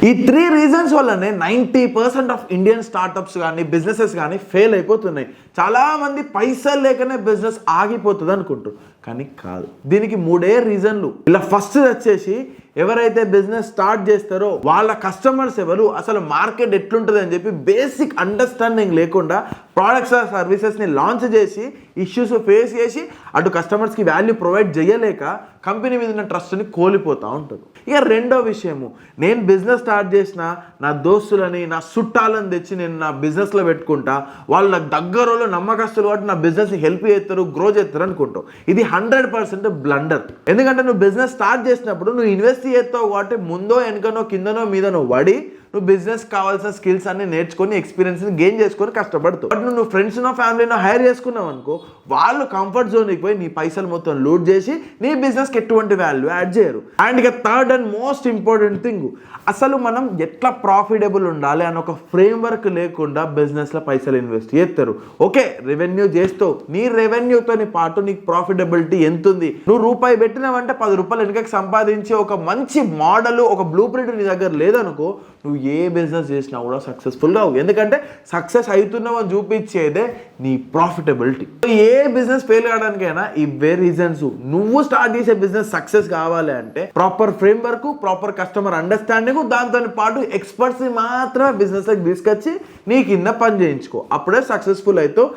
ఈ 3 రీజన్స్ వల్లనే 90% of Indian startups కానీ బిజినెసెస్ కానీ ఫెయిల్ అయిపోతున్నాయి. చాలామంది పైసలు లేకనే బిజినెస్ ఆగిపోతుంది అనుకుంటారు, కానీ కాదు. దీనికి 3 రీజన్లు. ఇలా ఫస్ట్ వచ్చేసి ఎవరైతే బిజినెస్ స్టార్ట్ చేస్తారో వాళ్ళ కస్టమర్స్ ఎవరు, అసలు మార్కెట్ ఎట్లుంటుంది అని చెప్పి బేసిక్ అండర్స్టాండింగ్ లేకుండా ప్రోడక్ట్స్ ఆర్ సర్వీసెస్ని లాంచ్ చేసి ఇష్యూస్ ఫేస్ చేసి అటు కస్టమర్స్కి వాల్యూ ప్రొవైడ్ చేయలేక కంపెనీ మీద ఉన్న ట్రస్ట్ని కోల్పోతూ ఉంటారు. ఇక రెండో విషయము, నేను బిజినెస్ స్టార్ట్ చేసిన నా దోస్తులని నా చుట్టాలని తెచ్చి నేను నా బిజినెస్లో పెట్టుకుంటా, వాళ్ళు నాకు దగ్గరలో నమ్మకస్తులు కాబట్టి నా బిజినెస్ని హెల్ప్ చేస్తారు, గ్రో చేస్తారు అనుకుంటావు. ఇది 100% బ్లండర్. ఎందుకంటే నువ్వు బిజినెస్ స్టార్ట్ చేసినప్పుడు నువ్వు ఇన్వెస్ట్ చేస్తావు కాబట్టి ముందో వెనకనో కిందనో మీదనో పడి నువ్వు బిజినెస్ కావాల్సిన స్కిల్స్ అన్ని నేర్చుకొని ఎక్స్పీరియన్స్ని గెయిన్ చేసుకొని కష్టపడతావు. బట్ నువ్వు ఫ్రెండ్స్నో ఫ్యామిలీనో హైర్ చేసుకున్నావు అనుకో, వాళ్ళు కంఫర్ట్ జోన్కి పోయి నీ పైసలు మొత్తం లూట్ చేసి నీ బిజినెస్కి ఎటువంటి వాల్యూ యాడ్ చేయరు. అండ్ ఇక third and most important thing, అసలు మనం ఎట్లా ప్రాఫిటబుల్ ఉండాలి అని ఒక ఫ్రేమ్ వర్క్ లేకుండా బిజినెస్లో పైసలు ఇన్వెస్ట్ చేస్తారు. ఓకే, రెవెన్యూ చేస్తావు, నీ రెవెన్యూతో పాటు నీకు ప్రాఫిటబిలిటీ ఎంత ఉంది, నువ్వు రూపాయి పెట్టినావంటే 10 రూపాయలు వెనకకి సంపాదించి ఒక మంచి మోడల్ ఒక బ్లూ ప్రింట్ నీ దగ్గర లేదనుకో, నువ్వు ఏ బిజినెస్ చేసినా కూడా సక్సెస్ఫుల్గా అవు. ఎందుకంటే సక్సెస్ అవుతున్నావు అని చూపించేదే నీ ప్రాఫిటబిలిటీ. ఏ బిజినెస్ ఫెయిల్ కావడానికైనా ఇవే రీజన్స్. నువ్వు స్టార్ట్ చేసే బిజినెస్ సక్సెస్ కావాలి అంటే proper frame work, proper customer understanding, దాంతో పాటు ఎక్స్పర్ట్స్ని మాత్రమే బిజినెస్లోకి తీసుకొచ్చి నీ కింద పని చేయించుకో, అప్పుడే సక్సెస్ఫుల్ అవుతావు.